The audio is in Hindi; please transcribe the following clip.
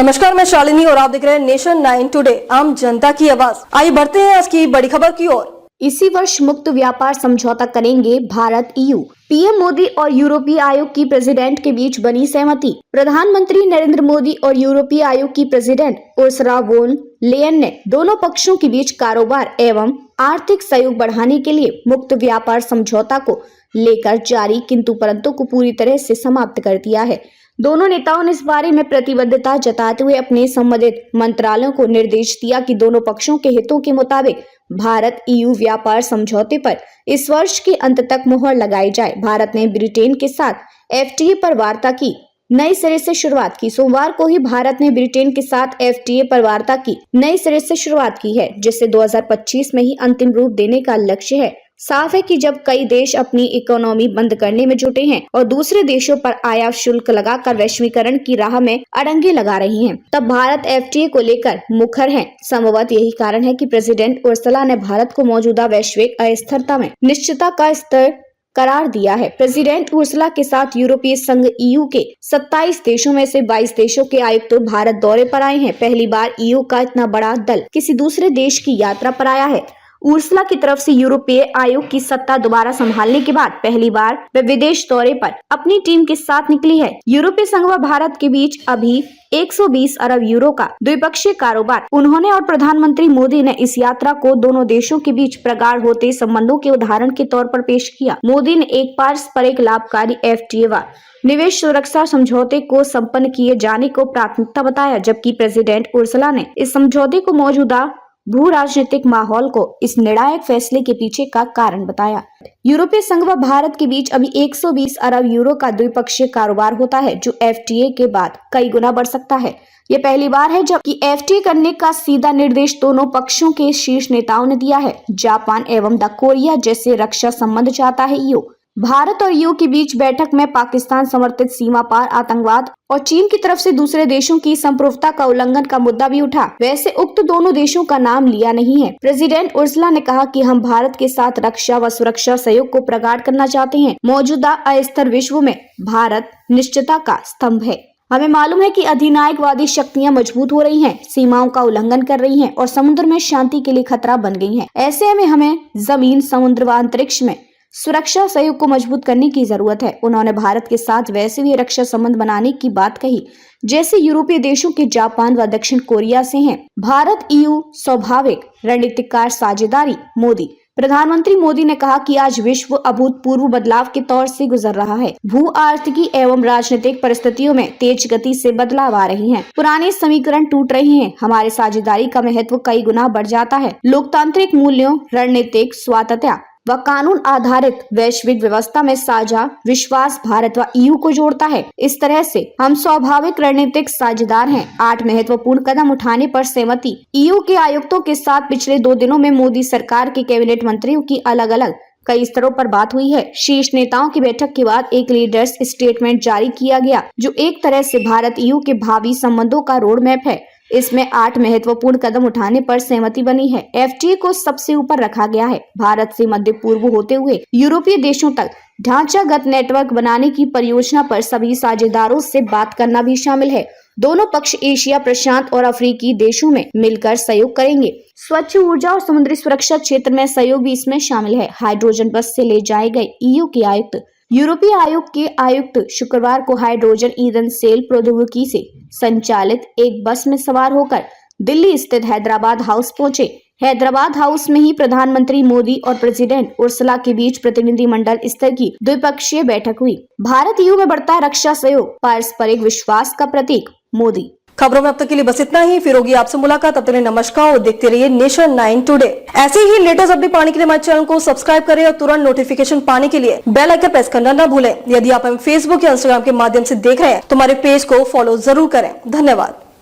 नमस्कार, मैं शालिनी और आप देख रहे हैं नेशन 9 टुडे, आम जनता की आवाज। आइए बढ़ते हैं आज की बड़ी खबर की ओर। इसी वर्ष मुक्त व्यापार समझौता करेंगे भारत EU। पीएम मोदी और यूरोपीय आयोग की प्रेसिडेंट के बीच बनी सहमति। प्रधानमंत्री नरेंद्र मोदी और यूरोपीय आयोग की प्रेसिडेंट उर्सुला वोन लेयन ने दोनों पक्षों के बीच कारोबार एवं आर्थिक सहयोग बढ़ाने के लिए मुक्त व्यापार समझौता को लेकर जारी किंतु परंतु को पूरी तरह से समाप्त कर दिया है। दोनों नेताओं ने इस बारे में प्रतिबद्धता जताते हुए अपने संबंधित मंत्रालयों को निर्देश दिया कि दोनों पक्षों के हितों के मुताबिक भारत EU व्यापार समझौते पर इस वर्ष के अंत तक मुहर लगाई जाए। भारत ने ब्रिटेन के साथ FTA पर वार्ता की नई सिरे से शुरुआत की। सोमवार को ही भारत ने ब्रिटेन के साथ FTA पर वार्ता की नई सिरे से शुरुआत की है, जिसे 2025 में ही अंतिम रूप देने का लक्ष्य है। साफ है कि जब कई देश अपनी इकोनॉमी बंद करने में जुटे हैं और दूसरे देशों पर आयात शुल्क लगाकर वैश्वीकरण की राह में अड़ंगे लगा रही हैं, तब भारत FTA को लेकर मुखर है। संभवतः यही कारण है कि प्रेसिडेंट उर्सुला ने भारत को मौजूदा वैश्विक अस्थिरता में निश्चितता का स्तर करार दिया है। प्रेसिडेंट उर्सुला के साथ यूरोपीय संघ EU के 27 देशों में से 22 देशों के आयुक्त तो भारत दौरे पर आए हैं। पहली बार EU का इतना बड़ा दल किसी दूसरे देश की यात्रा पर आया है। उर्सुला की तरफ से यूरोपीय आयोग की सत्ता दोबारा संभालने के बाद पहली बार वे विदेश दौरे पर अपनी टीम के साथ निकली है। यूरोपीय संघ व भारत के बीच अभी 120 अरब यूरो का द्विपक्षीय कारोबार। उन्होंने और प्रधानमंत्री मोदी ने इस यात्रा को दोनों देशों के बीच प्रगाढ़ होते संबंधों के उदाहरण के तौर पर पेश किया। मोदी ने एक पारस्परिक लाभकारी FTA व निवेश सुरक्षा समझौते को संपन्न किए जाने को प्राथमिकता बताया, जबकि प्रेसिडेंट उर्सुला ने इस समझौते को मौजूदा भू राजनीतिक माहौल को इस निर्णायक फैसले के पीछे का कारण बताया। यूरोपीय संघ व भारत के बीच अभी 120 अरब यूरो का द्विपक्षीय कारोबार होता है, जो FTA के बाद कई गुना बढ़ सकता है। ये पहली बार है जबकि FTA करने का सीधा निर्देश दोनों पक्षों के शीर्ष नेताओं ने दिया है। जापान एवं दक्षिण कोरिया जैसे रक्षा संबंध चाहता है EU। भारत और EU के बीच बैठक में पाकिस्तान समर्थित सीमा पार आतंकवाद और चीन की तरफ से दूसरे देशों की संप्रभुता का उल्लंघन का मुद्दा भी उठा। वैसे उक्त दोनों देशों का नाम लिया नहीं है। प्रेसिडेंट उर्सुला ने कहा कि हम भारत के साथ रक्षा व सुरक्षा सहयोग को प्रगाढ़ करना चाहते हैं। मौजूदा अस्थिर विश्व में भारत निश्चितता का स्तंभ है। हमें मालूम है कि अधिनायकवादी शक्तियां मजबूत हो रही हैं, सीमाओं का उल्लंघन कर रही हैं और समुद्र में शांति के लिए खतरा बन गई हैं। ऐसे में हमें जमीन, समुद्र व अंतरिक्ष में सुरक्षा सहयोग को मजबूत करने की जरूरत है। उन्होंने भारत के साथ वैसे भी रक्षा संबंध बनाने की बात कही जैसे यूरोपीय देशों के जापान व दक्षिण कोरिया से हैं। भारत EU स्वाभाविक रणनीतिक साझेदारी। मोदी प्रधानमंत्री मोदी ने कहा कि आज विश्व अभूतपूर्व बदलाव के दौर से गुजर रहा है। भू आर्थिकी एवं राजनीतिक परिस्थितियों में तेज गति से बदलाव आ रहे हैं। पुराने समीकरण टूट रहे हैं। हमारे साझेदारी का महत्व कई गुना बढ़ जाता है। लोकतांत्रिक मूल्यों, रणनीतिक स्वायत्तता व कानून आधारित वैश्विक व्यवस्था में साझा विश्वास भारत व EU को जोड़ता है। इस तरह से हम स्वाभाविक रणनीतिक साझेदार हैं। 8 महत्वपूर्ण कदम उठाने पर सहमति। EU के आयुक्तों के साथ पिछले 2 दिनों में मोदी सरकार के कैबिनेट मंत्रियों की अलग अलग कई स्तरों पर बात हुई है। शीर्ष नेताओं की बैठक के बाद एक लीडर्स स्टेटमेंट जारी किया गया, जो एक तरह से भारत EU के भावी संबंधों का रोड मैप है। इसमें 8 महत्वपूर्ण कदम उठाने पर सहमति बनी है। FTA को सबसे ऊपर रखा गया है। भारत से मध्य पूर्व होते हुए यूरोपीय देशों तक ढांचागत नेटवर्क बनाने की परियोजना पर सभी साझेदारों से बात करना भी शामिल है। दोनों पक्ष एशिया, प्रशांत और अफ्रीकी देशों में मिलकर सहयोग करेंगे। स्वच्छ ऊर्जा और समुद्री सुरक्षा क्षेत्र में सहयोग भी इसमें शामिल है। हाइड्रोजन बस से ले जाए गए EU के आयुक्त। यूरोपीय आयोग के आयुक्त शुक्रवार को हाइड्रोजन ईंधन सेल प्रौद्योगिकी से संचालित एक बस में सवार होकर दिल्ली स्थित हैदराबाद हाउस पहुंचे। हैदराबाद हाउस में ही प्रधानमंत्री मोदी और प्रेसिडेंट उर्सुला के बीच प्रतिनिधिमंडल स्तर की द्विपक्षीय बैठक हुई। भारत EU में बढ़ता रक्षा सहयोग, पारस्परिक विश्वास का प्रतीक। मोदी। खबरों में अब तक के लिए बस इतना ही। फिर होगी आपसे मुलाकात। तब तक नमस्कार और देखते रहिए नेशन 9 टुडे। ऐसे ही लेटेस्ट अपडेट पाने के लिए हमारे चैनल को सब्सक्राइब करें और तुरंत नोटिफिकेशन पाने के लिए बेल आइकन प्रेस करना न भूलें। यदि आप हमें फेसबुक या इंस्टाग्राम के माध्यम से देख रहे हैं तो हमारे पेज को फॉलो जरूर करें। धन्यवाद।